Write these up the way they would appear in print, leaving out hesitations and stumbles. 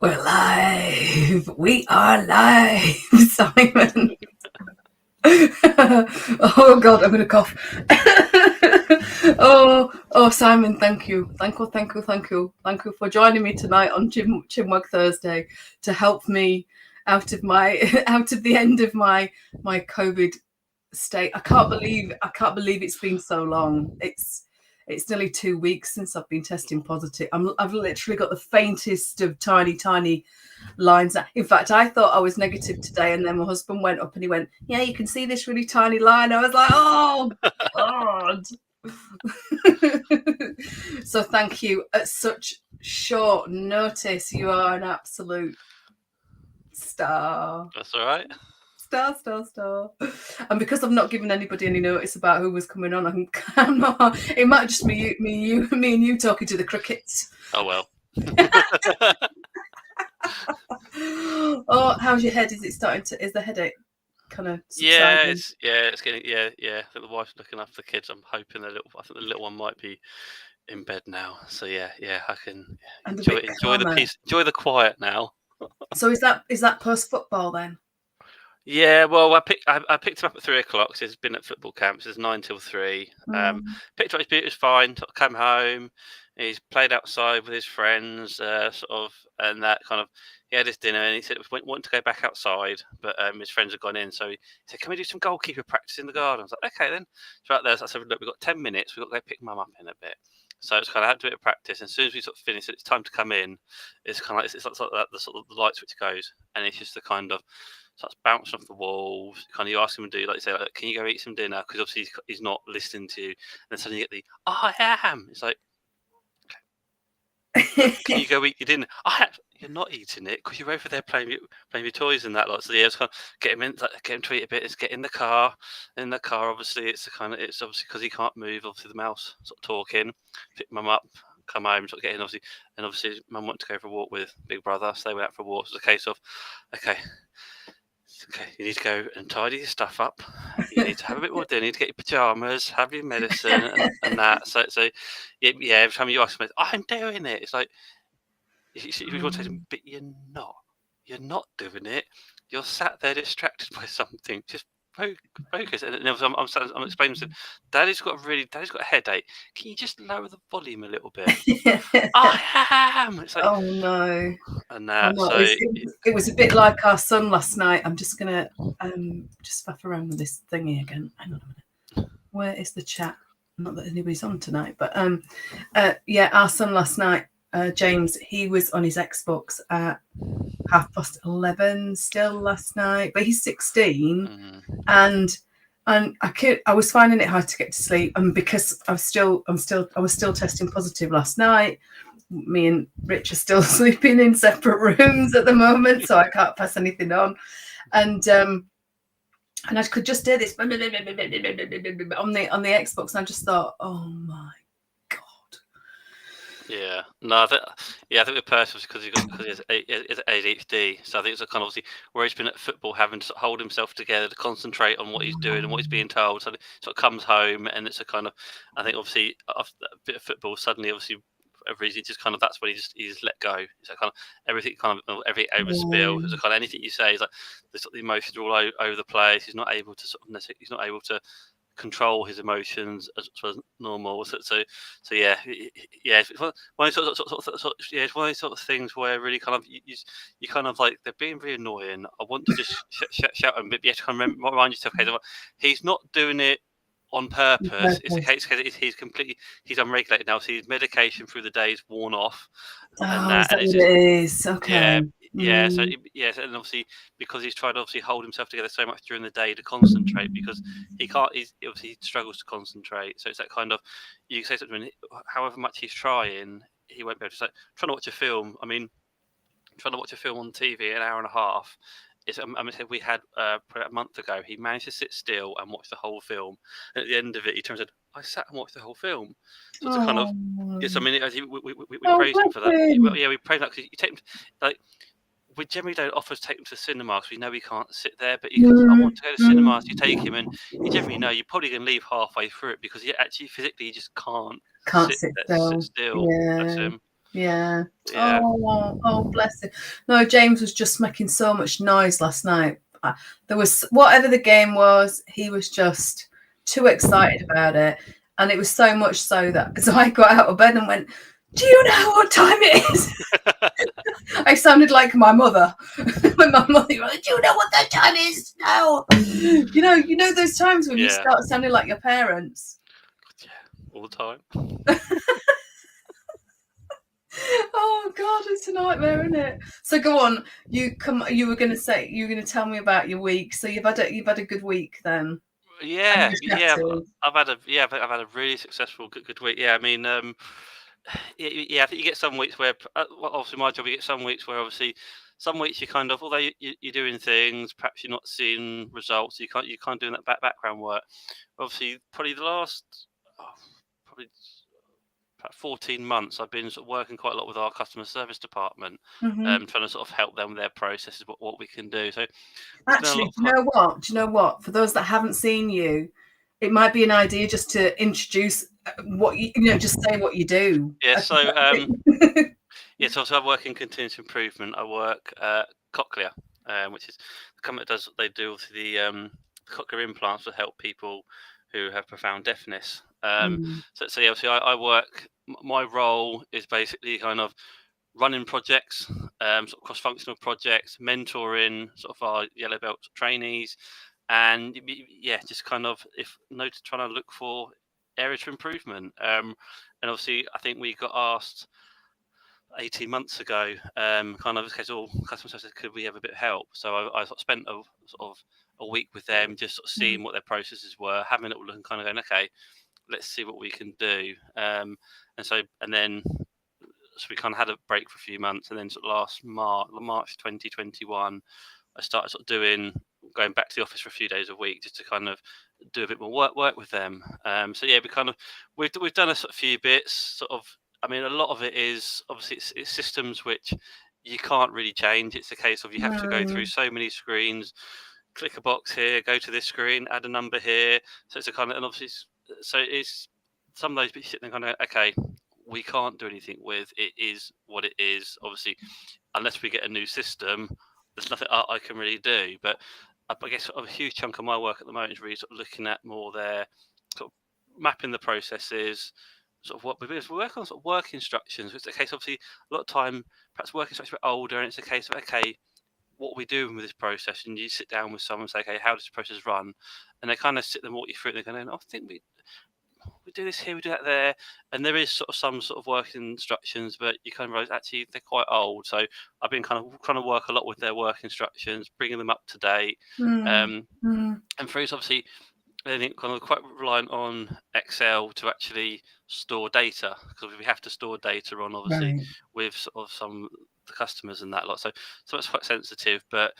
We're live. We are live, Simon. Oh God, I'm gonna cough. oh, Simon, thank you for joining me tonight on Chinwag Thursday to help me out of the end of my COVID state. I can't believe it's been so long. It's nearly 2 weeks since I've been testing positive. I've literally got the faintest of tiny lines. In fact, I thought I was negative today, and then my husband went up and he went, "Yeah, you can see this really tiny line." I was like, "Oh God!" So thank you. At such short notice, you are an absolute star. That's all right. Star. And because I've not given anybody any notice about who was coming on, I'm not. It might just be me and you talking to the crickets. Oh well. Oh, how's your head? Is it starting to? Is the headache kind of subsiding? Yeah, it's getting I think the wife's looking after the kids. I'm hoping I think the little one might be in bed now. So yeah, I can enjoy the peace, enjoy the quiet now. So is that post football then? Yeah, well, I picked him up at 3:00. So he's been at football camps. It's 9 till 3. Picked up his boot. It was fine. Come home. He's played outside with his friends, and that kind of. He had his dinner, and he said he wanted to go back outside, but his friends had gone in. So he said, "Can we do some goalkeeper practice in the garden?" I was like, "Okay, then." So out there, so I said, "Look, we've got 10 minutes. We've got to go pick Mum up in a bit." So it's kind of had to do a bit of practice. And as soon as we sort of finish, it's time to come in. It's kind of like it's like that, the sort of the light switch goes, and it's just the kind of. Starts bouncing off the walls. Kind of, you ask him to do, like you say, like, "Can you go eat some dinner?" Because obviously he's not listening to you. And then suddenly you get the, "I am." It's like, okay. "Can you go eat your dinner?" You're not eating it because you're over there playing your toys and that lot. So yeah, it's kind of get him in, get him to eat a bit. It's get in the car. In the car, obviously, it's obviously because he can't move. Obviously, the mouse sort of talking. Pick Mum up. Come home, sort of get in, obviously, Mum wanted to go for a walk with Big Brother, so they went out for a walk. So it's a case of, okay, you need to go and tidy your stuff up. You need to have a bit more dinner. You need to get your pajamas, have your medicine, and that. So yeah. Every time you ask me, "I'm doing it," it's like you want to say, "But you're not. You're not doing it. You're sat there distracted by something. Just focus." And I'm explaining to him, Daddy's got a headache. Can you just lower the volume a little bit?" I am. It's like, oh no. And so it was a bit like our son last night. I'm just gonna just faff around with this thingy again. Hang on a minute. Where is the chat? Not that anybody's on tonight, but yeah, our son last night, James, he was on his Xbox at 11:30 still last night, but he's 16, and I was finding it hard to get to sleep, and because I was still testing positive last night. Me and Rich are still sleeping in separate rooms at the moment, so I can't pass anything on, and I could just hear this on the Xbox, and I just thought, oh my God. Yeah, no, I think the person because he has ADHD, so I think it's a kind of obviously where he's been at football, having to hold himself together to concentrate on what he's doing and what he's being told. So he sort of comes home, and it's a kind of, I think obviously after a bit of football, suddenly obviously for a reason, just kind of that's when he just let go. So kind of everything, kind of every overspill, it's kind of anything you say is like the emotions are all over the place. He's not able to control his emotions as normal. So yeah. It's one of those it's one of those sort of things where really kind of you kind of like, they're being really annoying. I want to just shout and you have to kind of remind yourself, okay, he's not doing it on purpose. It's a case he's unregulated now, so his medication through the day is worn off. And that, and it is okay. So and obviously because he's tried to obviously hold himself together so much during the day to concentrate, because he obviously struggles to concentrate. So it's that kind of, you say something, however much he's trying, he won't be able to. Like, trying to watch a film. I mean, trying to watch a film on TV an hour and a half. We had probably a month ago. He managed to sit still and watch the whole film. And at the end of it, he turns and said, "I sat and watched the whole film." So it's a kind of, yes. I mean, we praise him for that. Yeah, we praise that, because you take him, like, we generally don't offer to take him to the cinema because we know he can't sit there. But I want to go to cinemas. You take him, and you generally know you're probably going to leave halfway through it because he actually physically just can't sit still. Yeah. That's him. Yeah. Yeah. Oh, bless him. No, James was just making so much noise last night. There was whatever the game was, he was just too excited about it, and it was so much so that so I got out of bed and went, "Do you know what time it is?" I sounded like my mother when my mother went, "Do you know what that time is?" No. You know those times when you start sounding like your parents. Yeah, all the time. Oh God, it's a nightmare, isn't it? So go on. You were going to tell me about your week. So you've had a good week then. Yeah, And you're yeah. shattered. I've had a really successful good week. Yeah, I mean, yeah. I think you get some weeks where, well, obviously my job, you get some weeks where obviously some weeks you kind of, although you're doing things, perhaps you're not seeing results. You can't doing that background work. Obviously, probably the last, probably about 14 months, I've been sort of working quite a lot with our customer service department, Mm-hmm. trying to sort of help them with their processes, what we can do. So there's been a Actually, lot do you know what? Do you know what? For those that haven't seen you, it might be an idea just to introduce what just say what you do. Yeah, so so I work in continuous improvement. I work Cochlear, which is the company that does. They do the cochlear implants to help people who have profound deafness. So yeah, obviously I work. My role is basically kind of running projects, sort of cross-functional projects, mentoring sort of our yellow belt trainees, and yeah, just kind of trying to look for areas for improvement. And obviously, I think we got asked 18 months ago, kind of because all customer service said, could we have a bit of help? So I sort of spent a week with them, just sort of seeing what their processes were, having a little look and kind of going, okay, let's see what we can do. And then we kind of had a break for a few months, and then sort of last March 2021, I started sort of going back to the office for a few days a week just to kind of do a bit more work with them. So yeah, we've done a sort of few bits. Sort of, I mean, a lot of it is obviously it's systems which you can't really change. It's a case of you have to go through so many screens, click a box here, go to this screen, add a number here. So it's a kind of, and obviously, it's some of those bits sitting there kind of, okay, we can't do anything with. It is what it is. Obviously, unless we get a new system, there's nothing I can really do. But I guess a huge chunk of my work at the moment is really sort of looking at more their sort of mapping the processes, sort of what we work on sort of work instructions. It's a case, obviously, a lot of time, perhaps work instructions are a bit older, and it's a case of, okay, what are we doing with this process? And you sit down with someone and say, okay, how does this process run? And they kind of sit and walk you through it. They're going, I think we do this here, we do that there, and there is sort of some sort of working instructions, but you kind of realize actually they're quite old. So I've been kind of trying to work a lot with their work instructions, bringing them up to date. And for us, obviously, I think kind of quite reliant on Excel to actually store data, because we have to store data on obviously with sort of some the customers and that lot. So it's quite sensitive, but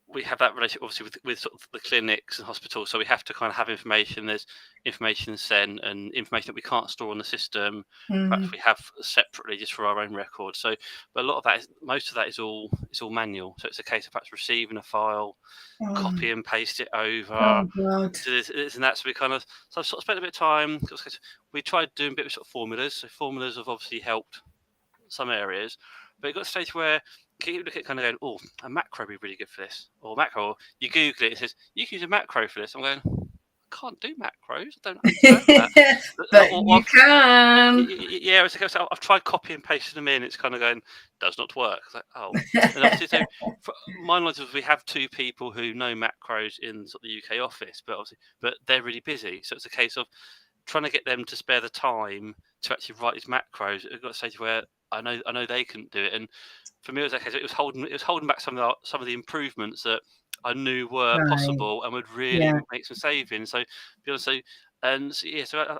we have that relationship obviously with sort of the clinics and hospitals, so we have to kind of have information. There's information sent and information that we can't store on the system. Perhaps we have separately just for our own records. So, but a lot of that most of that is all manual. So it's a case of perhaps receiving a file, copy and paste it over, do this and that. So we kind of I've sort of spent a bit of time. We tried doing a bit of sort of formulas. So formulas have obviously helped some areas, but it got to a stage where you look at kind of going, oh, a macro would be really good for this, or macro. Or you Google it, it says you can use a macro for this. I'm going, I can't do macros. I don't understand that. But you can. Yeah, I've tried copy and pasting them in. It's kind of going, does not work. It's like, oh, and obviously, so my knowledge is we have two people who know macros in sort of the UK office, but they're really busy. So it's a case of trying to get them to spare the time to actually write these macros. It got to a stage where I know they couldn't do it, and for me, it was okay. So it was holding back some of the improvements that I knew were possible and would really make some savings. So, be honest, so I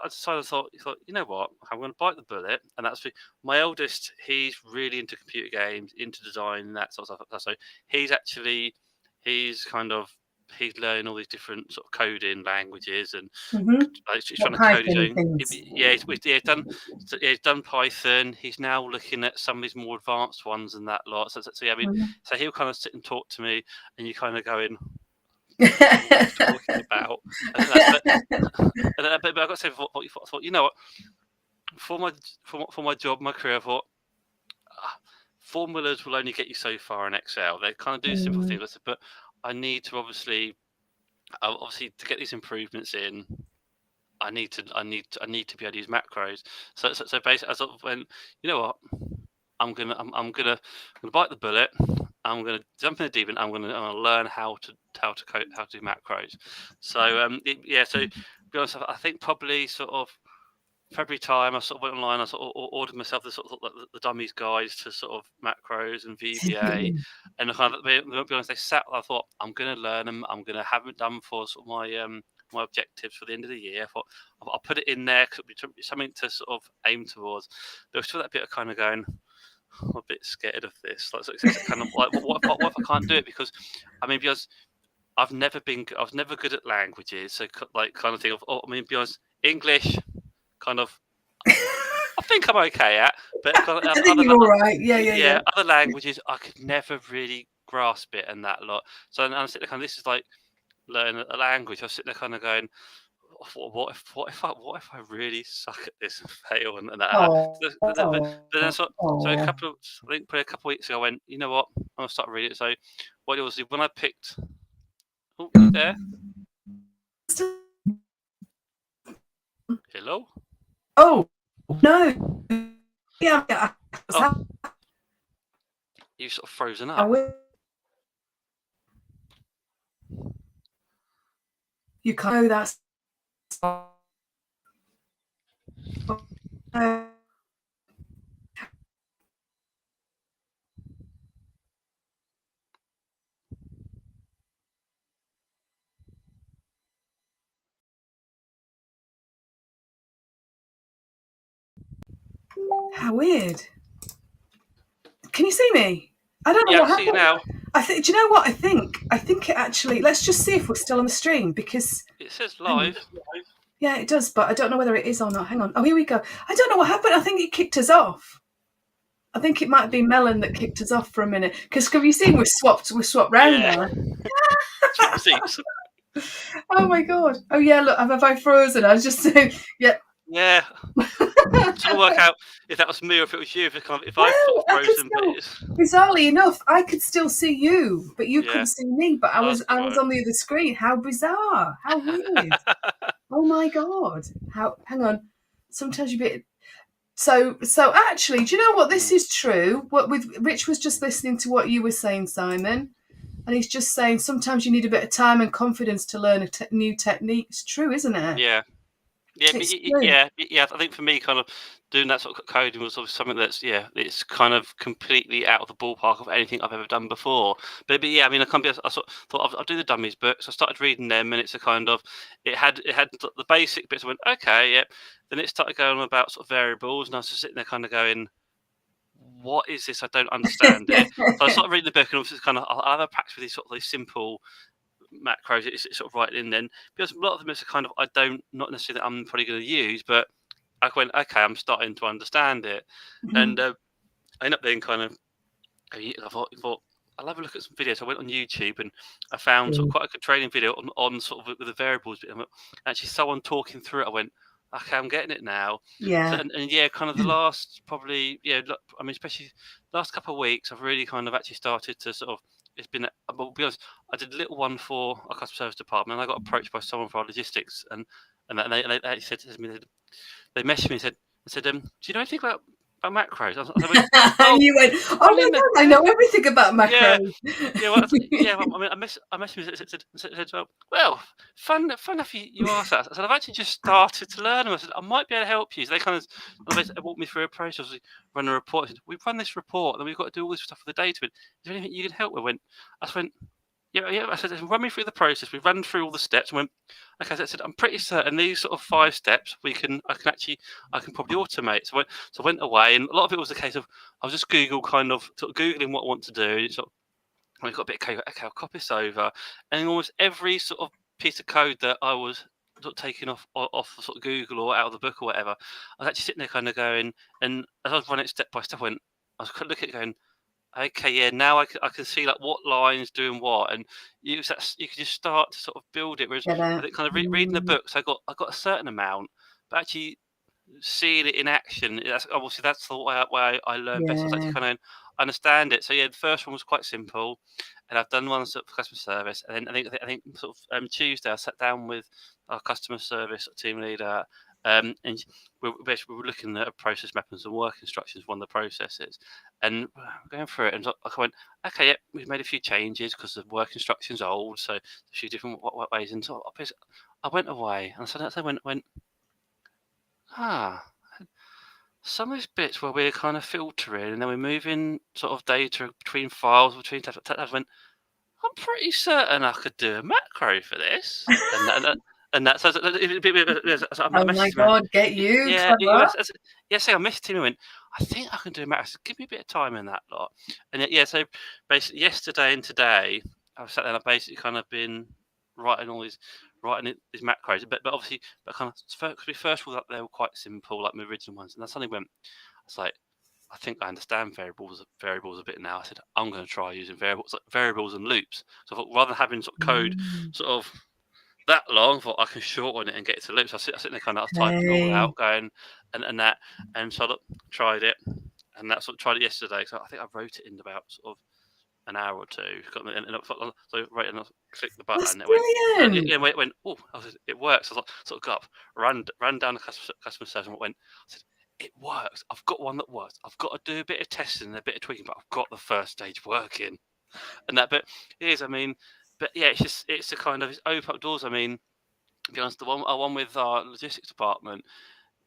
decided. Thought, you know what, I'm going to bite the bullet, and that's my eldest. He's really into computer games, into design, and that sort of stuff. So he's kind of he's learning all these different sort of coding languages and he's trying to code his own. He's done Python. He's now looking at some of these more advanced ones and that lot. So yeah, I mean, so he'll kind of sit and talk to me, and you kind of going, what are you talking about? But I've got to say, I thought, you know what, for my job, my career, I thought formulas will only get you so far in Excel. They kind of do simple things. I said, but I need to obviously to get these improvements in. I need to be able to use macros. So basically, I sort of went, you know what, I'm gonna bite the bullet. I'm gonna jump in the deep end. I'm gonna learn how to do macros. So so to be honest, I think probably sort of February time, I sort of went online. I sort of ordered myself the sort of the dummies guides to sort of macros and VBA, and kind of, to be honest, they sat. I thought I'm going to learn them. I'm going to have it done for sort of my objectives for the end of the year. I thought I'll put it in there. Could be something to sort of aim towards. But still that bit of kind of going, I'm a bit scared of this. Like, so it's kind of like, what if I can't do it? Because I mean, because I was never good at languages. So like kind of thing of, I mean, be honest, English. Kind of, I think I'm okay at, but I think you're all right. Yeah. Other languages, I could never really grasp it and that lot. So I'm sitting there kind of, this is like learning a language. I was sitting there kind of going, what if I really suck at this and fail and that? But then so a couple of weeks ago, I went, you know what, I'm gonna start reading it. So what it was when I picked, oh, you there? Hello. Oh no! Yeah. Oh, you sort of frozen up. You can't. That's. How weird. Can you see me? I don't know what happened. See you now. I think. Do you know what I think? I think it actually. Let's just see if we're still on the stream because it says live. Yeah, it does, but I don't know whether it is or not. Hang on. Oh, here we go. I don't know what happened. I think it kicked us off. I think it might be Melon that kicked us off for a minute. Because have you seen we're swapped round now? Oh my god. Oh yeah, look, have I frozen? I was just saying, yeah. Yeah. Trying to work out if that was me or if it was you. If I frozen, bizarrely enough, I could still see you, but you couldn't see me. But I was on the other screen. How bizarre! How weird! Oh my god! Hang on. Sometimes you bit. So actually, do you know what? This is true. What with Rich was just listening to what you were saying, Simon, and he's just saying sometimes you need a bit of time and confidence to learn a new technique. It's true, isn't it? Yeah. I think for me, kind of doing that sort of coding was something that's it's kind of completely out of the ballpark of anything I've ever done before. But yeah, I mean, I sort of thought I'll do the dummies books. I started reading them, and it's a kind of it had the basic bits. I went okay, yep. Then it started going on about sort of variables, and I was just sitting there kind of going, what is this? I don't understand it. So I started reading the book, and obviously kind of I'll have a practice with these simple macros. It's sort of right in then, because a lot of them is a kind of not necessarily that I'm probably going to use, but I went okay, I'm starting to understand it. And I ended up being kind of I thought I'll have a look at some videos. I went on YouTube and I found sort of quite a good training video on sort of with the variables bit. Actually someone talking through it. I went, okay, I'm getting it now. Yeah. So, and kind of the last probably I mean especially the last couple of weeks I've really kind of actually started to sort of it's been, I'll be honest, I did a little one for our customer service department, and I got approached by someone for our logistics, and they actually said to me, they messaged me and said, do you know anything about macros? And you went, oh my god, I know everything about macros. I messaged me and said, well, fun enough you asked that. I said, I've actually just started to learn them. I said, I might be able to help you. So they kind of walked me through a process. Run a report. I said, we've run this report, and then we've got to do all this stuff with the data. Is there anything you can help with? I went, yeah. I said, run me through the process. We ran through all the steps. And went, okay. I said, I'm pretty certain these sort of 5 steps I can probably automate. So I went away, and a lot of it was a case of I was just googling what I want to do. So I got a bit of code. Okay, I'll copy this over, and almost every sort of piece of code that I was sort of taking off sort of Google or out of the book or whatever, I was actually sitting there kind of going, and as I was running it step by step, I was kind of looking at it going, okay, yeah, now I can see like what lines doing what, and you can just start to sort of build it. Whereas I think kind of reading the books, I got a certain amount, but actually seeing it in action, that's the way I learn best. I was actually kind of, understand it. So yeah, the first one was quite simple, and I've done one sort of customer service, and then I think sort of Tuesday I sat down with our customer service team leader, and we were looking at a process map and some work instructions, one of the processes, and we're going through it, and I went, okay, yeah, we've made a few changes because the work instructions are old, so a few different ways, and so I went away, and I went, some of these bits where we're kind of filtering and then we're moving sort of data between files, between tabs, I'm pretty certain I could do a macro for this. And that, so I Oh my God, get you clever. say I missed him and went, I think I can do a macro. So give me a bit of time in that lot. And so basically yesterday and today, I've sat there and I've basically kind of been writing these macros, but obviously, but kind of first of all, they were quite simple, like my original ones, and I suddenly went, it's like, I think I understand variables a bit now. I said I'm going to try using variables and loops. So I thought, rather than having sort of code sort of that long, I thought I can shorten it and get it to loops. I sit there kind of typing it all out, going and that, and so I tried it, and that's what tried it yesterday. So I think I wrote it in about sort of an hour or two. So right, and I clicked the button. That's It brilliant. went. Oh, it works. I sort of got up, ran down the customer service and went. I said, it works. I've got one that works. I've got to do a bit of testing and a bit of tweaking, but I've got the first stage working. And that, but it is. I mean, but yeah, it's a kind of it's open up doors. I mean, to be honest, the one with our logistics department,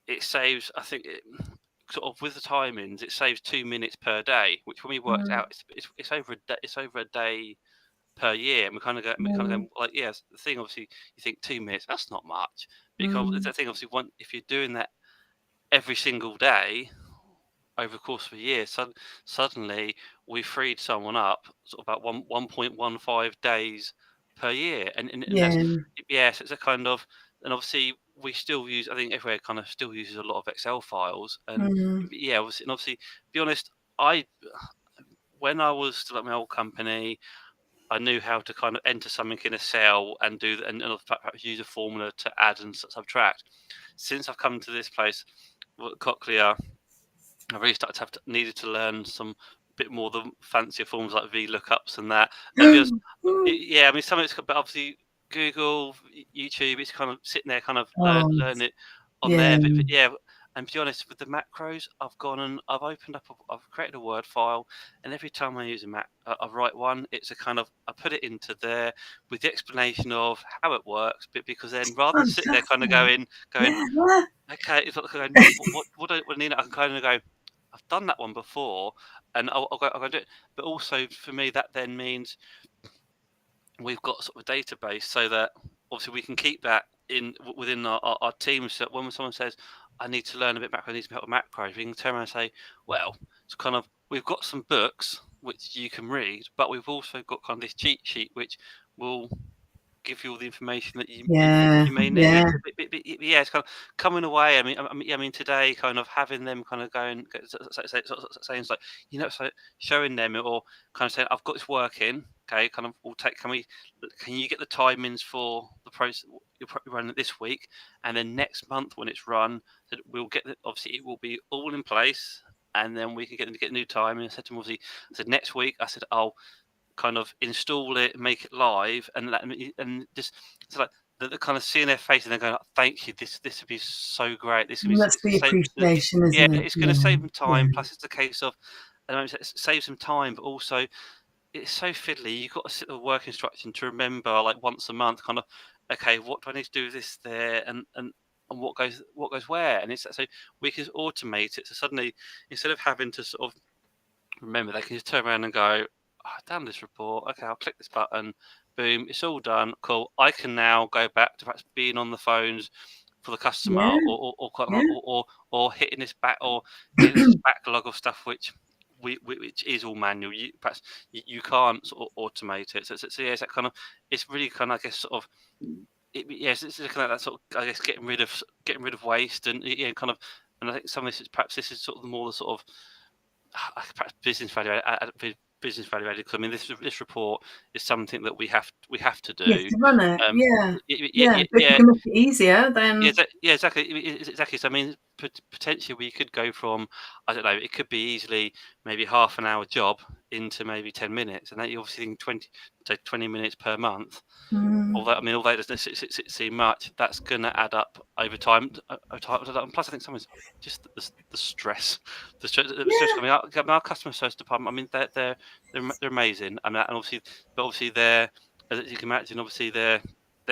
it saves. I think sort of with the timings, it saves 2 minutes per day, which when we worked out, it's over a day. It's over a day per year, and we kind of go like, yes, the thing obviously you think 2 minutes, that's not much, because the thing obviously if you're doing that every single day over the course of a year, suddenly we freed someone up sort of about 1.15 days per year, and that's yes, it's a kind of, and obviously we still use, I think everywhere kind of still uses a lot of Excel files, and obviously, be honest, when I was still at my old company, I knew how to kind of enter something in a cell and do and perhaps use a formula to add and subtract. Since I've come to this place, Cochlear, I really started to needed to learn some bit more the fancier forms like VLOOKUPs and that. And because I mean, some of it's, but obviously Google, YouTube, it's kind of sitting there, kind of learn it on there. But yeah, and to be honest, with the macros, I've gone and I've opened up, I've created a Word file, and every time I use I write one, it's a kind of, I put it into there with the explanation of how it works, but because then rather than sitting there kind of going, okay, it's like going, what do I need? I can kind of go, I've done that one before, and I'll go do it. But also for me, that then means we've got sort of a database, so that obviously we can keep that within our team. So when someone says, I need to learn a bit macro, I need some help with macros, we can turn around and say, well, it's kind of, we've got some books which you can read, but we've also got kind of this cheat sheet which will give you all the information that you may need. Yeah, it's kind of coming away. I mean, today, kind of having them kind of going, saying like, so showing them or kind of saying, I've got this working. Okay, kind of, can you get the timings for the process you're running this week, and then next month when it's run, that we'll get obviously it will be all in place, and then we can get new time. And I said to them, obviously, I said next week, I said, I'll kind of install it, make it live, and just so like the kind of seeing their face and they're going, "Thank you, this would be so great. This would be That's the appreciation, isn't it? it's going to save them time. Plus, it's a case of it saves them time, but also it's so fiddly. You've got to sit with work instruction to remember, like once a month, kind of, okay, what do I need to do with this there, and what goes where, and it's so we can automate it. So suddenly, instead of having to sort of remember, they can just turn around and go, damn this report. Okay, I'll click this button. Boom, it's all done. Cool. I can now go back to perhaps being on the phones for the customer, or hitting this back, or getting this backlog of stuff which which is all manual. Perhaps you can't sort of automate it. So yeah, it's that kind of. It's really kind of, I guess, sort of. Yes, it's kind of that sort of, I guess, getting rid of waste and kind of. And I think some of this is perhaps sort of the more the sort of perhaps business value business value added. Because I mean, this report is something that we have to do. You have to run it. Yeah. If you can make it easier, then Yeah, exactly. Exactly. So I mean, potentially we could go from, I don't know, it could be easily maybe half an hour job into maybe 10 minutes, and then you obviously think 20 minutes per month. Although it doesn't seem much, that's going to add up over time. And plus, I think sometimes just the stress, the stress coming out. Our customer service department, I mean, they're amazing. I mean, and obviously they're, as you can imagine, obviously they're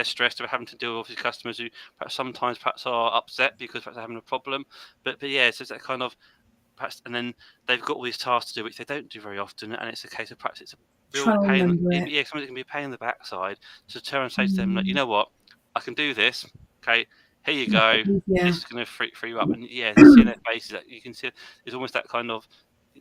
stressed about having to deal with customers who sometimes are upset because perhaps they're having a problem. But yeah, so it's that kind of perhaps, and then they've got all these tasks to do which they don't do very often, and it's a case of perhaps it's a real try and pain. remember it. Yeah, something can be a pain in the backside to turn and say to them, like, you know what, I can do this. Okay, here you go. This is going to free you up, and yeah, you see in their faces that you can see it's almost that kind of.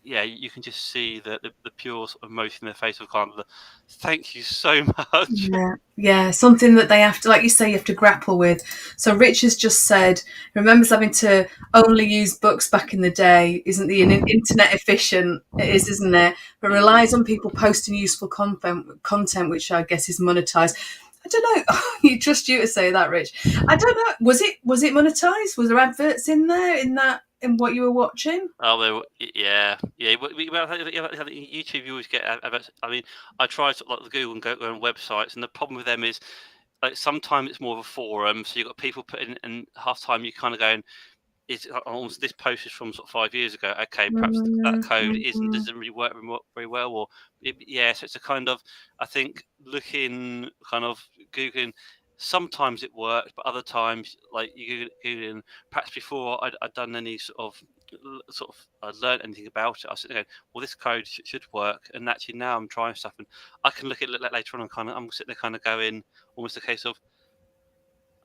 Yeah, you can just see the pure sort of emotion in their face of kind of the thank you so much. Yeah, something that they have to, like you say, you have to grapple with. So Rich has just said, remembers having to only use books back in the day. Isn't the internet efficient? It is, isn't it? But relies on people posting useful content, which I guess is monetized. I don't know. You trust you to say that, Rich. I don't know. Was it monetized? Was there adverts in there in what you were watching? Oh, yeah. YouTube, you always get adverts. I mean, I try to like the Google and go on websites, and the problem with them is, like, sometimes it's more of a forum, so you've got people putting, and half time you kind of going, is almost this post is from sort of 5 years ago. Okay, perhaps that code doesn't really work very well, or so it's a kind of, I think, looking kind of Googling. Sometimes it works, but other times, like you Googling, perhaps before I'd done any sort of I learned anything about it, I was sitting there going, well, this code should work, and actually now I'm trying stuff, and I can look at it later on, and I'm sitting there kind of going, almost a case of,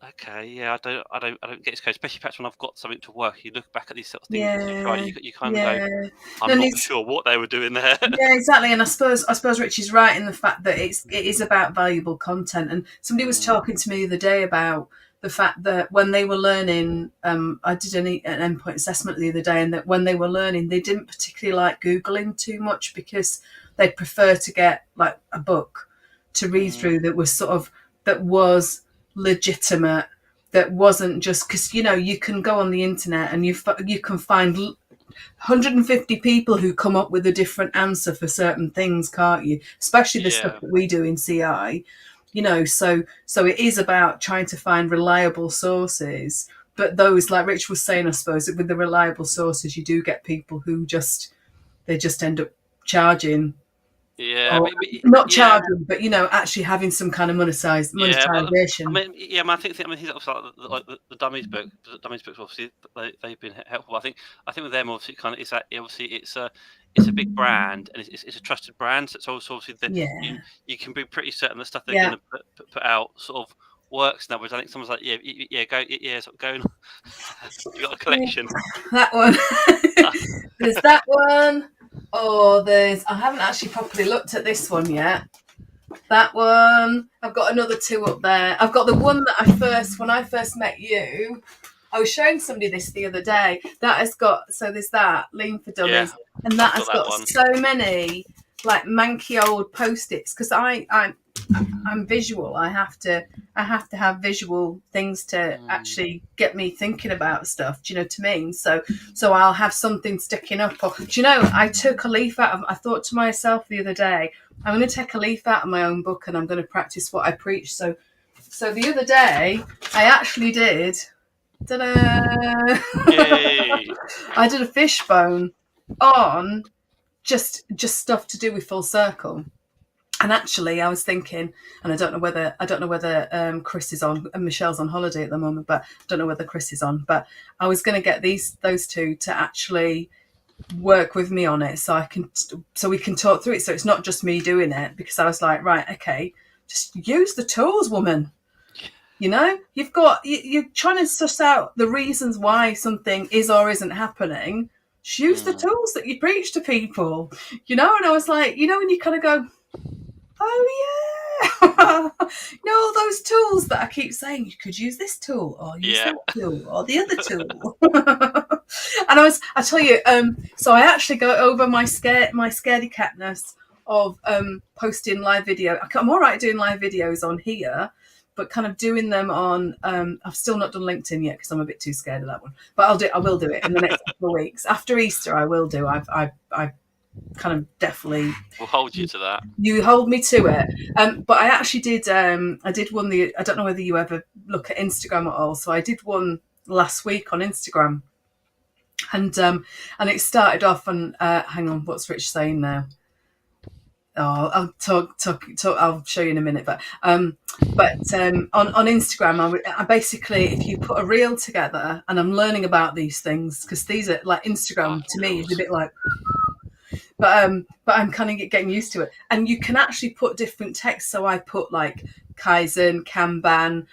okay, yeah, I don't get this code, especially perhaps when I've got something to work. You look back at these sort of things that you try, you kind of go, I'm not sure what they were doing there. Yeah, exactly. And I suppose Rich is right in the fact that it is about valuable content. And somebody was talking to me the other day about the fact that when they were learning, I did an endpoint assessment the other day, and that when they were learning, they didn't particularly like Googling too much because they'd prefer to get like a book to read through that was legitimate, that wasn't just because you can go on the internet and you can find 150 people who come up with a different answer for certain things, can't you? Especially the stuff that we do in CI, so it is about trying to find reliable sources. But those, like Rich was saying, I suppose with the reliable sources, you do get people who just end up charging. Yeah, not charging, but actually having some kind of monetization. I think he's like the dummies book. The dummies books, obviously, they've been helpful. I think with them, obviously, kind of is that obviously it's a big brand, and it's a trusted brand. So it's also obviously you can be pretty certain the stuff they're going to put out sort of works. In other words, I think someone's like, go and you got a collection. That one. There's that one. Oh, I haven't actually properly looked at this one yet. That one. I've got another two up there. I've got the one that when I first met you, I was showing somebody this the other day. That has got, so there's that, Lean for Dummies. And that has got so many like manky old Post-its, because I'm visual. I have to have visual things to actually get me thinking about stuff. Do you know what I mean? So I'll have something sticking up. Or, do you know, I took a leaf out of. I thought to myself the other day, I'm going to take a leaf out of my own book and I'm going to practice what I preach. So the other day, I actually did. Ta-da! I did a fishbone on just stuff to do with Full Circle. And actually, I was thinking, and I don't know whether Chris is on, and Michelle's on holiday at the moment, but I don't know whether Chris is on. But I was going to get those two to actually work with me on it, so we can talk through it. So it's not just me doing it, because I was like, right, okay, just use the tools, woman. You're trying to suss out the reasons why something is or isn't happening. Just use the tools that you preach to people, And I was like, when you kind of go, oh yeah, all those tools that I keep saying, you could use this tool or use that tool or the other tool. And I tell you, so I actually go over my scaredy catness of posting live video. I'm all right doing live videos on here, but kind of doing them on. I've still not done LinkedIn yet because I'm a bit too scared of that one. But I will do it in the next couple of weeks after Easter. I will do. I kind of definitely. We'll hold you to that. You hold me to it. But I actually did. I did one. I don't know whether you ever look at Instagram at all. So I did one last week on Instagram, and it started off. And hang on, what's Rich saying now? Oh, I'll talk. I'll show you in a minute. But on Instagram, I basically, if you put a reel together, and I'm learning about these things because these are like Instagram to me is a bit like. But I'm kind of getting used to it. And you can actually put different text. So I put like Kaizen, Kanban,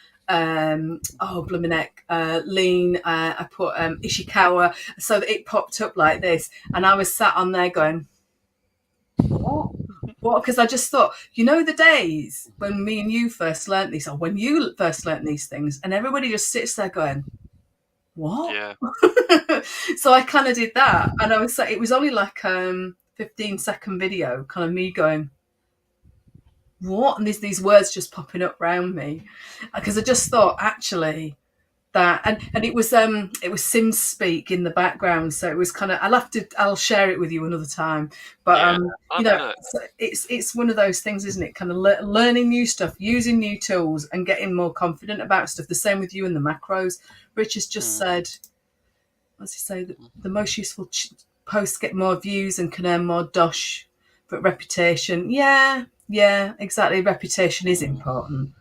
lean. I put Ishikawa, so that it popped up like this. And I was sat on there going, what? Because I just thought, the days when me and you first learnt these, or when you first learnt these things, and everybody just sits there going, what? Yeah. So I kind of did that, and it was only like 15-second video, kind of me going, what? And these words just popping up around me, because I just thought actually that, and it was Sims speak in the background, so it was kind of, I'll share it with you another time, but it's one of those things, isn't it? Kind of learning new stuff, using new tools, and getting more confident about stuff. The same with you and the macros. Rich has just said, what's he say? The most useful posts get more views and can earn more dosh, but reputation, yeah, exactly. Reputation is important,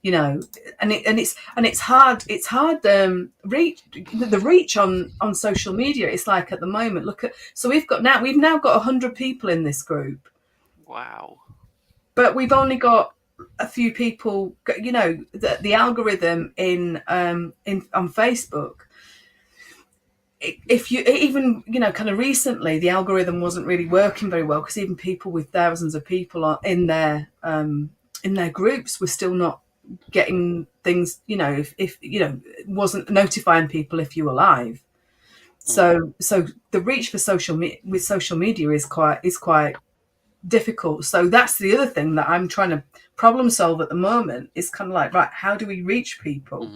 and it's hard. It's hard. The reach on social media. It's like at the moment. So we've now got 100 people in this group. Wow. But we've only got a few people. The algorithm in on Facebook. If you even kind of recently, the algorithm wasn't really working very well, because even people with thousands of people in their groups were still not getting things. If wasn't notifying people if you were live. So the reach for social media is quite difficult. So that's the other thing that I'm trying to problem solve at the moment. Is kind of like, right, how do we reach people?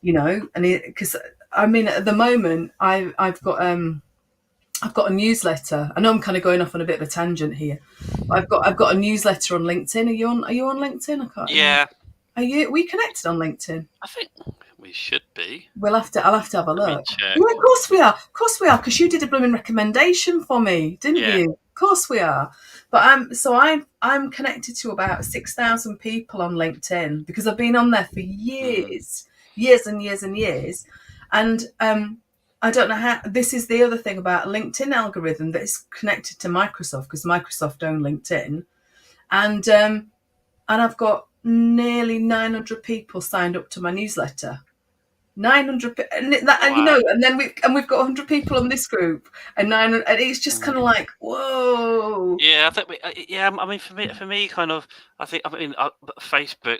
And because I mean, at the moment, I've got a newsletter. I know I'm kind of going off on a bit of a tangent here. I've got a newsletter on LinkedIn. Are you on LinkedIn? I can't. Yeah. Are we connected on LinkedIn? I think we should be. I'll have to have a look. Yeah, of course we are. Of course we are, because you did a blooming recommendation for me, didn't you? Of course we are. But I'm connected to about 6,000 people on LinkedIn, because I've been on there for years and years and years. And I don't know how. This is the other thing about LinkedIn algorithm, that is connected to Microsoft, because Microsoft own LinkedIn, and I've got nearly 900 people signed up to my newsletter. 900, and then we've got 100 people on this group, and 900, and it's just kind of like, whoa. Yeah, I think I mean, for me, kind of, Facebook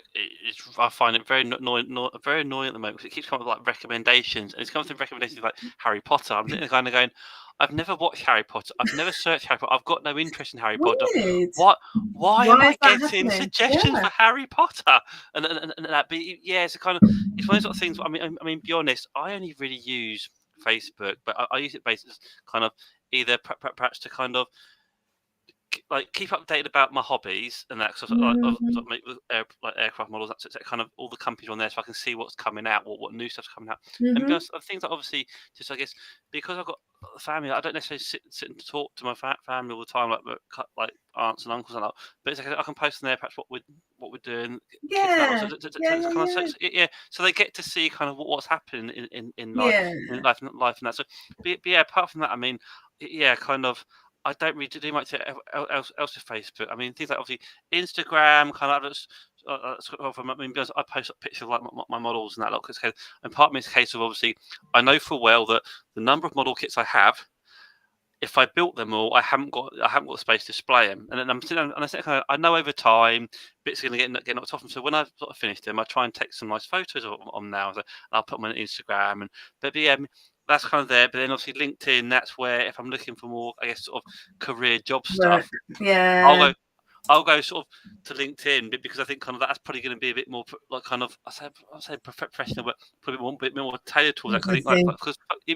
I find it very annoying at the moment, because it keeps coming with like recommendations, and it's coming with recommendations like Harry Potter. I'm sitting there kind of going, I've never watched Harry Potter. I've never searched Harry Potter. I've got no interest in Harry Potter. Why am I getting suggestions for Harry Potter? And that, but yeah, it's kind of, it's one of those sort of things. I mean, be honest, I only really use Facebook, but I use it basically kind of either perhaps to kind of like keep updated about my hobbies and that sort of like aircraft models, that's kind of all the companies on there, so I can see what's coming out, what new stuff's coming out, and things that obviously just, I guess, because I've got a family, I don't necessarily sit and talk to my family all the time, like aunts and uncles and that, but it's like I can post on there perhaps what we're doing, so they get to see kind of what's happening in life, in life and that. So, but yeah, apart from that, I mean, yeah, kind of, I don't really do much else with Facebook. I mean, things like obviously Instagram, kind of. I mean, because I post up pictures of like my models and that lot. And part of me is a case of, obviously, I know full well that the number of model kits I have, if I built them all, I haven't got the space to display them. And then I'm sitting, and I know over time bits are going to get knocked off them. So when I've sort of finished them, I try and take some nice photos of them now. So I'll put them on Instagram. But yeah, that's kind of there. But then obviously LinkedIn, that's where if I'm looking for more, I guess, sort of career job Right. stuff, Yeah. I'll go sort of to LinkedIn because I think kind of that's probably going to be a bit more like kind of I say professional, but probably a bit more tailored towards that. Cause I think like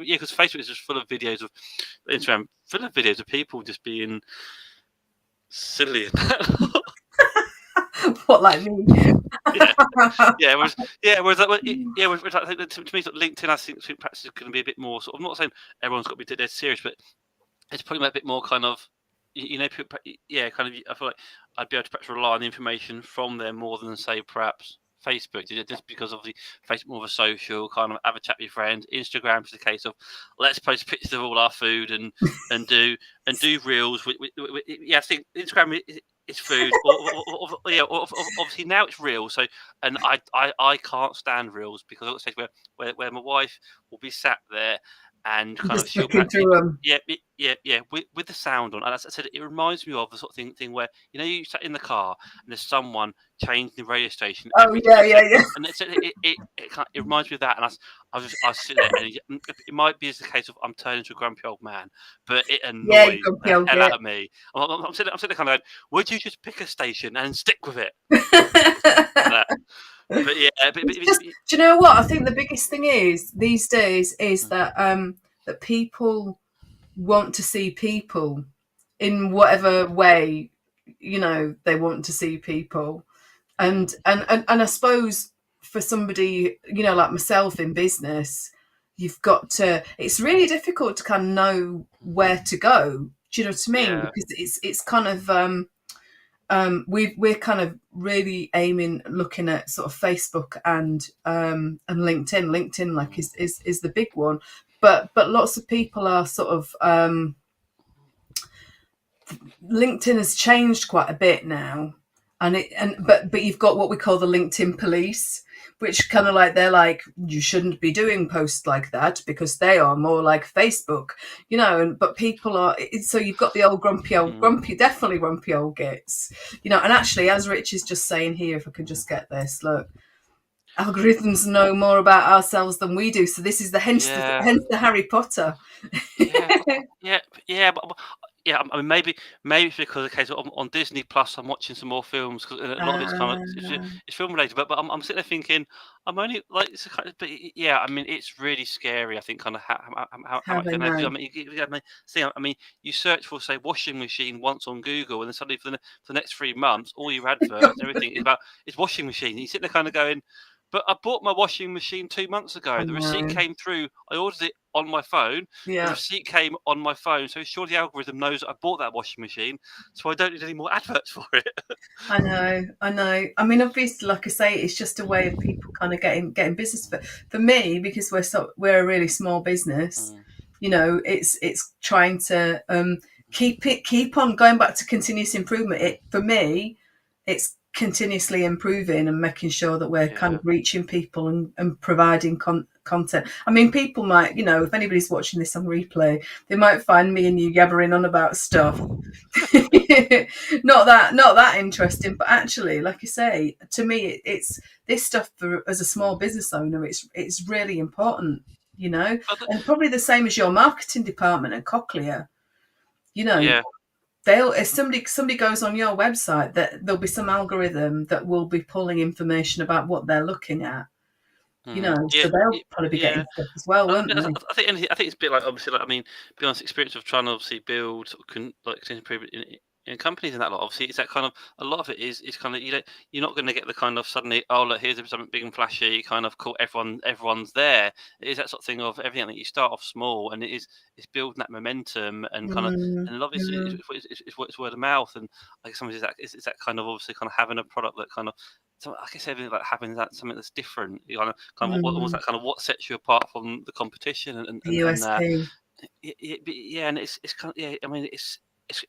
because Facebook is just full of videos of Instagram, full of videos of people just being silly. What, like me? Whereas I think to me, sort of LinkedIn, I think perhaps is going to be a bit more sort of. I'm not saying everyone's got to be dead serious, but it's probably a bit more kind of, people, kind of. I feel like I'd be able to perhaps rely on the information from there more than say perhaps Facebook, just because obviously Facebook more of a social kind of have a chat with your friends. Instagram is the case of let's post pictures of all our food and do reels. I think Instagram is food, obviously now it's reels. So, and I can't stand reels because I say where my wife will be sat there and kind of she'll perhaps with the sound on. And as I said, it reminds me of the sort of thing where you sat in the car and there's someone changing the radio station every 2 seconds, and it reminds me of that. And I sit there, and it might be as the case of I'm turning into a grumpy old man, but it annoys the hell out of me. I'm sitting there kind of going, would you just pick a station and stick with it? But do you know what? I think the biggest thing is these days is that that people want to see people in whatever way they want to see people, and I suppose for somebody like myself in business, you've got to. It's really difficult to kind of know where to go. Do you know what I mean? Because it's kind of. We're kind of really looking at sort of Facebook and LinkedIn. LinkedIn like is the big one, but lots of people are sort of LinkedIn has changed quite a bit now, but you've got what we call the LinkedIn police, which kind of like they're like, you shouldn't be doing posts like that because they are more like Facebook, but people are, so you've got the old definitely grumpy old gits, and actually, as Rich is just saying here, if I can just get this, look, algorithms know more about ourselves than we do, so this is hence the Harry Potter. I mean, maybe it's because of the case on Disney Plus, I'm watching some more films because a lot of it's kind of it's film related. But I'm sitting there thinking, I'm only like, but I mean, it's really scary. I think kind of how much they know. I mean, you search for say washing machine once on Google, and then suddenly for the next 3 months, all your adverts, everything is washing machine. And you sit there kind of going, but I bought my washing machine 2 months ago. The receipt came through. I ordered it on my phone. The receipt came on my phone. So sure, the algorithm knows that I bought that washing machine, so I don't need any more adverts for it. I know. I mean, obviously, like I say, it's just a way of people kind of getting business. But for me, because we're a really small business, it's trying to keep on going back to continuous improvement. For me, it's continuously improving and making sure that we're kind of reaching people and providing content. I mean, people might, if anybody's watching this on replay, they might find me and you yabbering on about stuff. not that interesting, but actually, like I say, to me, it's this stuff as a small business owner, it's really important, and probably the same as your marketing department at Cochlear, if somebody goes on your website, that there'll be some algorithm that will be pulling information about what they're looking at. So they'll probably be getting stuff as well, won't they? I think it's a bit like, obviously, like, I mean, be honest, experience of trying to obviously build continuous improvement in companies and that lot. Obviously, it's that kind of, a lot of it is kind of, you're not going to get the kind of suddenly, oh look, here's something big and flashy, kind of cool, everyone's there. It is that sort of thing of everything that you start off small, and it's building that momentum and kind of, and obviously it's word of mouth, and like sometimes it's that kind of, obviously kind of having a product that kind of, so I guess everything like having that something that's different, kind of what that kind of what sets you apart from the competition and USP. And it's kind of, I mean, it's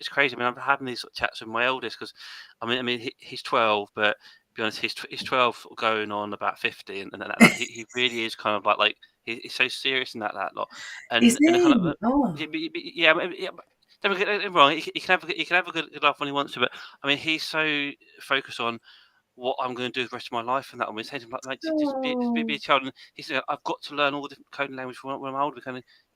crazy. I mean, I'm having these sort of chats with my eldest because, I mean, he's 12, but to be honest, he's 12 going on about 50, and he really is kind of like he's so serious in that lot. And kind of, don't get it wrong. He can have a good laugh when he wants to, but I mean, he's so focused on what I'm going to do the rest of my life and that. I'm saying to him, like, mate, just be a child. And he said, I've got to learn all the different coding language when I'm older.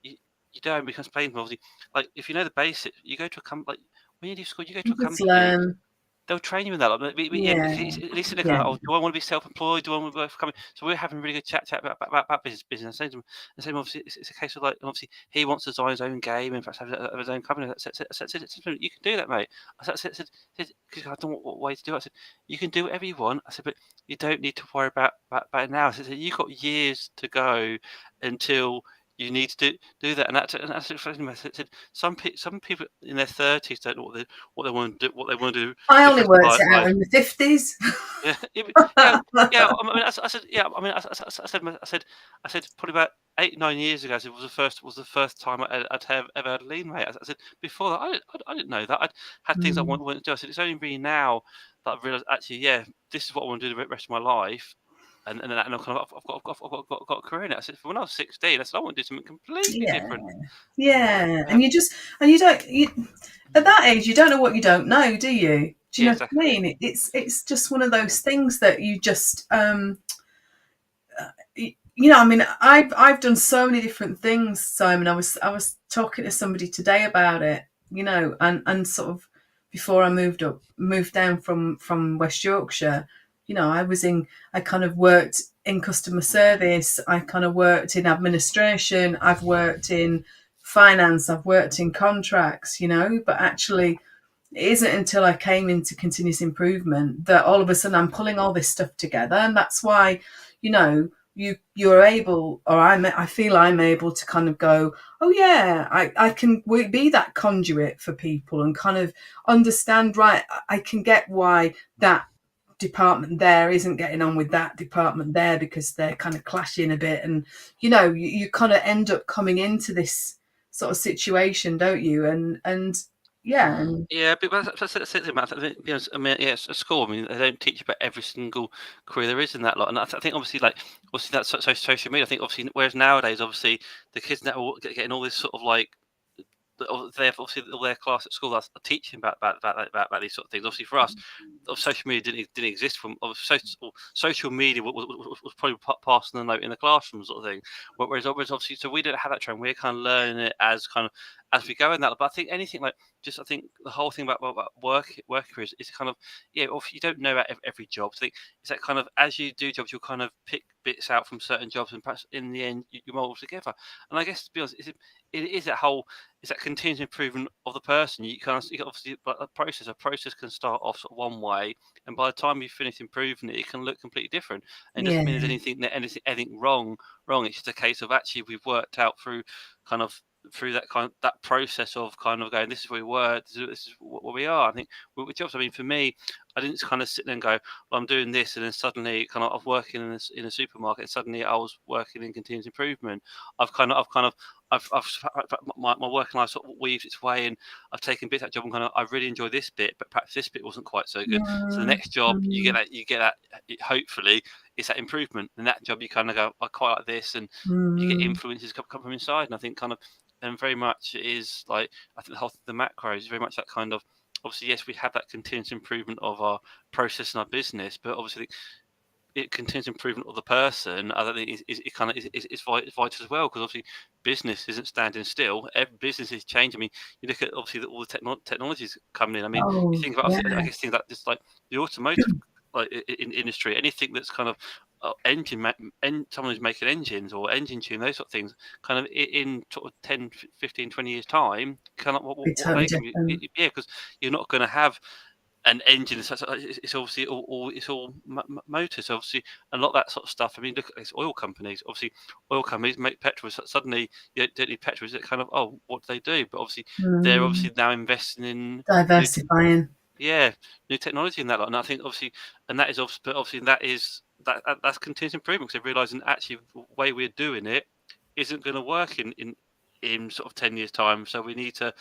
You don't, because playing obviously, like, if you know the basics, you go to a company, like, when you leave school, you go to a Just company, learn. they'll train you in that. Like, yeah, Yeah. at least they're kind Yeah. of, oh, do I want to be self-employed? Do I want to work for a company? So we're having a really good chat about business. I say to him, obviously, it's a case of, like, obviously, he wants to design his own game and perhaps have his own company. I said, you can do that, mate. I said, because I don't know what way to do it. I said, you can do whatever you want. I said, but you don't need to worry about it now. I said, you've got years to go until you need to do that. And that's I said, some people in their 30s don't know what they want to do I for the only rest of worked it out life. in the 50s. Yeah, yeah, yeah. I mean, I said, yeah. I mean, I said probably about 8-9 years ago. I said, was the first time I'd have ever had a lean rate. I said before that, I didn't know that. I'd had things I wanted to do. I said, it's only really now that I've realised, actually, yeah, this is what I want to do the rest of my life. And then I've kind of, I've got a career in it. I said, when I was 16, I said, I want to do something completely Yeah. different. Yeah. And you don't, at that age, you don't know what you don't know, do you? Do you Yeah, know what I exactly. mean? It's just one of Yeah. those things that you just, I mean, I've done so many different things, Simon. I was talking to somebody today about it, and sort of before I moved down from West Yorkshire, I kind of worked in customer service. I kind of worked in administration. I've worked in finance. I've worked in contracts, but actually it isn't until I came into continuous improvement that all of a sudden I'm pulling all this stuff together, and that's why, you're able, or I feel I'm able to kind of go, oh yeah, I can be that conduit for people and kind of understand, right, I can get why that department there isn't getting on with that department there because they're kind of clashing a bit, and you kind of end up coming into this sort of situation, don't you? And yeah. Yeah, but that's it, Matt. I think, I mean, yeah, it's a school. I mean, they don't teach about every single career there is in that lot, and I think obviously, like, obviously that's social media. I think obviously, whereas nowadays, obviously, the kids now are getting all this sort of like they have obviously all their class at school are teaching about these sort of things. Obviously, for us, social media didn't exist from social media was probably passing the note in the classroom sort of thing. Whereas obviously, so we don't have that trend. We're kind of learning it as we go in that. But I think anything like I think the whole thing about work careers is kind of, yeah. If you don't know about every job, I think it's that kind of, as you do jobs, you'll kind of pick bits out from certain jobs, and perhaps in the end you mold together. And I guess, to be honest, it is that whole, it's that continuous improvement of the person. You obviously, but a process can start off sort of one way, and by the time you finish improving it, it can look completely different. And it doesn't mean there's anything wrong. It's just a case of, actually, we've worked out through that process of kind of going, this is where we were, this is where we are. I think with jobs, I mean, for me, I didn't kind of sit there and go, well, I'm doing this, and then suddenly kind of I was working in a supermarket, and suddenly I was working in continuous improvement. I've my working life sort of weaves its way, and I've taken bits of that job and kind of, I really enjoy this bit, but perhaps this bit wasn't quite so good. So the next job, you get that hopefully it's that improvement. And that job, you kind of go, I quite like this, and you get influences come from inside. And I think kind of, and very much it is like, I think the macros is very much that kind of, obviously, yes, we have that continuous improvement of our process and our business, but obviously it continuous improvement of the person. I think is vital as well, because obviously business isn't standing still. Every business is changing. I mean, you look at obviously all the technologies coming in. I mean, you think about, I guess, things like just like the automotive like in industry, anything that's kind of someone who's making engines or engine tune, those sort of things, kind of in sort of 10, 15, 20 years time, kind of It's what totally they can be. different. Yeah, because you're not going to have an engine. It's obviously it's all motors. Obviously, a lot of that sort of stuff. I mean, look at these oil companies. Obviously, oil companies make petrol. Suddenly, you don't need petrol. Is it kind of, oh, what do they do? But obviously, they're obviously now investing in new, Diversifying. yeah, new technology in that lot. And I think obviously, and that is obviously, but obviously that's continuous improvement, because they're realizing actually the way we're doing it isn't going to work in sort of 10 years time. So we need to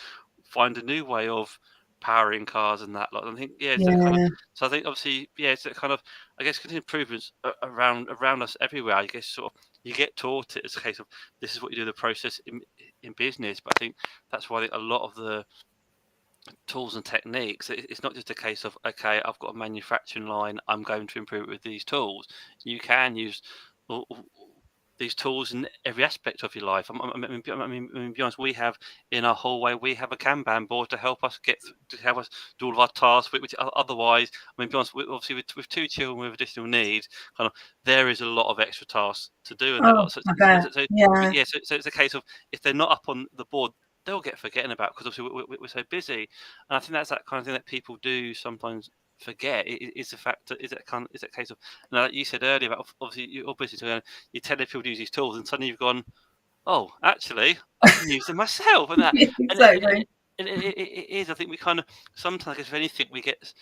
find a new way of powering cars and that lot. And I think, yeah, it's that kind of, Yeah. so I think obviously, yeah, it's that kind of, I guess, continuous improvements around us everywhere. I guess sort of you get taught it as a case of, this is what you do, the process in business. But I think that's why I think a lot of the tools and techniques. It's not just a case of, okay, I've got a manufacturing line, I'm going to improve it with these tools. You can use these tools in every aspect of your life. I mean, to be honest, we have in our hallway, we have a Kanban board to help us to help us do all of our tasks, which otherwise, I mean, to be honest, obviously with 2 children with additional needs, kind of there is a lot of extra tasks to do and that Oh, lot. So, I bet. Yeah. yeah, so it's a case of if they're not up on the board, they'll get forgotten about because obviously we're so busy, and I think that's that kind of thing that people do sometimes forget. Is the fact that is that case of, now, like you said earlier about obviously you're busy, so you tell people to use these tools, and suddenly you've gone, oh, actually, I can use them myself, and that, Exactly. and it is. I think we kind of sometimes, if anything, we get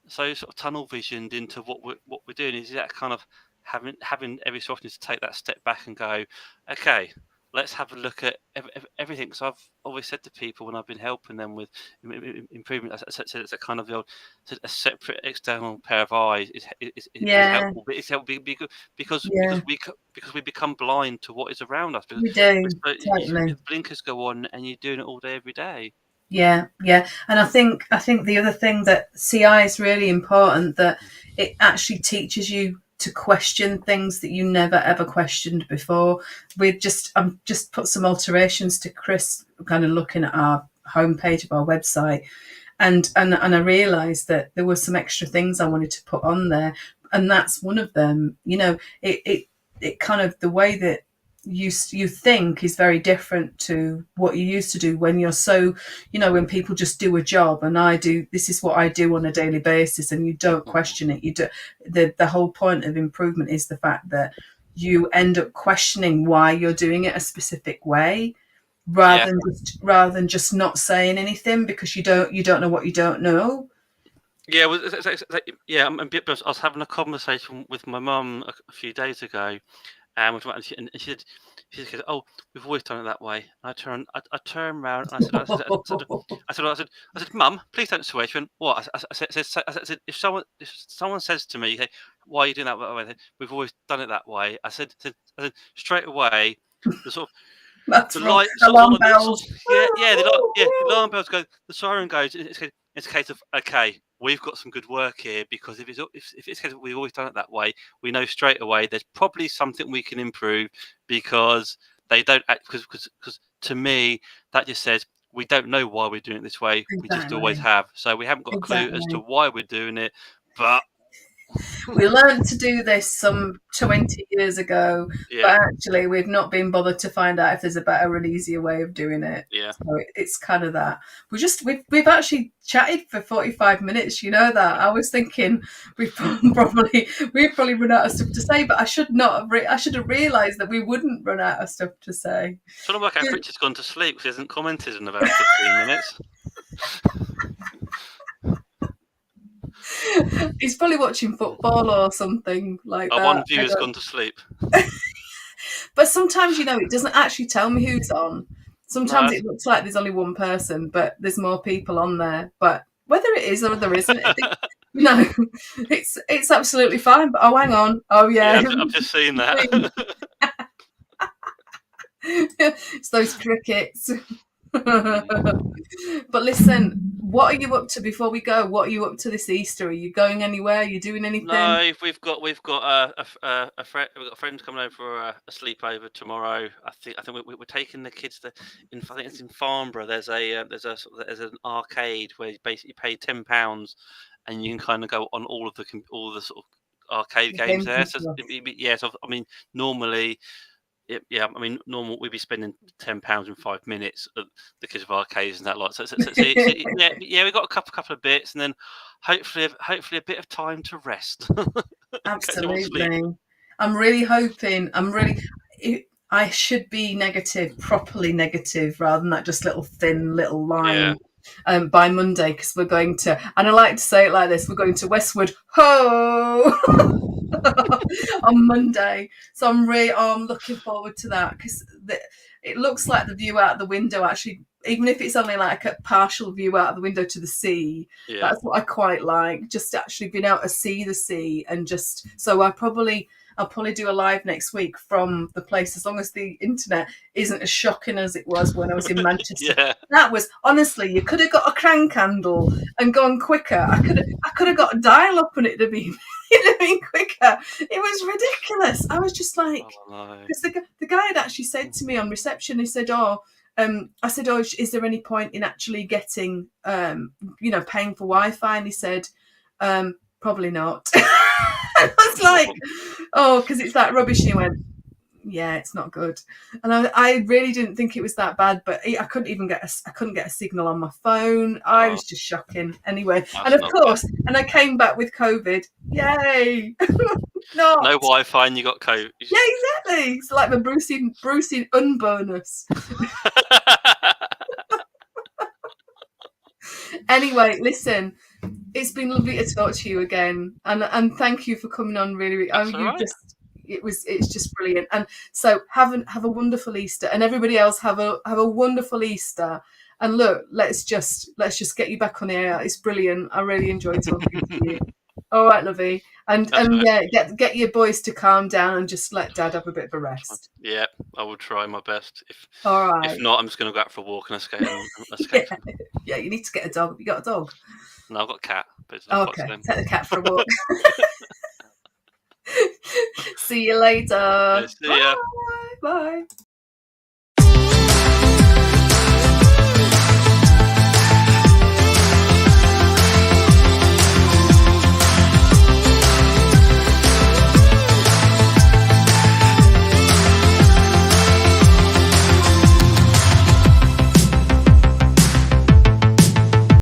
so sort of tunnel visioned into what we're doing. Is that kind of having every so often to take that step back and go, okay, let's have a look at everything. So I've always said to people when I've been helping them with improvement, I said it's a kind of the old, a separate external pair of eyes is Yeah. helpful, but it's helpful because Yeah. we become blind to what is around us because We do. if Totally. blinkers go on and you're doing it all day every day. Yeah, yeah, and I think the other thing that CI is really important, that it actually teaches you to question things that you never ever questioned before. I'm just put some alterations to Chris, kind of looking at our homepage of our website, and I realised that there were some extra things I wanted to put on there, and that's one of them. It kind of, the way that you think is very different to what you used to do when you're so, when people just do a job, and this is what I do on a daily basis, and you don't question it. You do. The whole point of improvement is the fact that you end up questioning why you're doing it a specific way, Yeah. rather than just not saying anything because you don't know what you don't know. Yeah, well, yeah. I was having a conversation with my mum a few days ago, and and she said, "Oh, we've always done it that way." And I turned around and I said, "Mum, please don't swear." She went, "What?" I said, if someone says to me, "Hey, why are you doing that way?" We've always done it that way. I said straight away, the sort of That's the wrong. light Alarm bells. the alarm bells go, the siren goes. It's a case of, okay, we've got some good work here, because if it's a case of we've always done it that way, we know straight away there's probably something we can improve, because they don't act, because to me that just says we don't know why we're doing it this way. We just always Exactly. have, so we haven't got a clue as to Exactly. why we're doing it, but We learned to do this some 20 years ago, but yeah, actually we've not been bothered to find out if there's a better and easier way of doing it. yeah. So it's kind of that. We've actually chatted for 45 minutes. You know that. I was thinking we've probably run out of stuff to say, but I should not have. I should have realised that we wouldn't run out of stuff to say. Trying to work out if Richard's gone to sleep because he hasn't commented in about 15 minutes. He's probably watching football or something like Our that. one viewer's gone to sleep. But sometimes, it doesn't actually tell me who's on. No, Sometimes it looks like there's only one person, but there's more people on there. But whether it is or there isn't, it's absolutely fine. But oh, hang on. Oh yeah, yeah, I've just seen that. it's those crickets. But listen, what are you up to before we go? What are you up to this Easter? Are you going anywhere? Are you doing anything? No, we've got a friend. We've got friends coming over for a sleepover tomorrow. I think we're taking the kids to. I think it's in Farnborough. There's an arcade where you basically pay £10 and you can kind of go on all the sort of arcade games Games there. and So stuff. yeah, so I mean normally. Yeah, I mean, normal we'd be spending £10 in 5 minutes at the kids of arcades and that lot. Yeah, we got a couple of bits, and then hopefully a bit of time to rest. Get some more sleep. Absolutely. I'm really hoping. I should be negative, properly negative, rather than that just little thin little Yeah, line. By Monday, because we're going to, and I like to say it like this: we're going to Westwood Ho on Monday. So I'm looking forward to that, because it looks like the view out the window, actually, even if it's only like a partial view out of the window to the sea, yeah, that's what I quite like. Just actually being able to see the sea, and just so I probably I'll probably do a live next week from the place, as long as the internet isn't as shocking as it was when I was in Manchester. Yeah. That was, honestly, you could have got a crank handle and gone quicker. I could have got a dial up and it'd have been quicker. It was ridiculous. I was just like, because the guy had actually said to me on reception, he said, I said, is there any point in actually getting, paying for Wi-Fi? And he said, probably not. I was like, because it's that rubbish. And he went, yeah, it's not good. And I really didn't think it was that bad, but I couldn't get a signal on my phone. I was just shocking. Anyway, and of course, and I came back with COVID. Yay! No Wi-Fi, and you got COVID. Yeah, exactly. It's like the Brucey unbonus. Anyway, listen, it's been lovely to talk to you again, and thank you for coming on. Really, it's just brilliant. And so have a wonderful Easter, and everybody else have a wonderful Easter. And look, let's just get you back on the air. It's brilliant. I really enjoyed talking to you. All right, lovey. And right. Yeah, get your boys to calm down and just let Dad have a bit of a rest. Yeah, I will try my best. All right. If not, I'm just going to go out for a walk and escape. Yeah, you need to get a dog. Have you got a dog? No, I've got a cat. But okay, take the cat for a walk. See you later. See ya. Bye.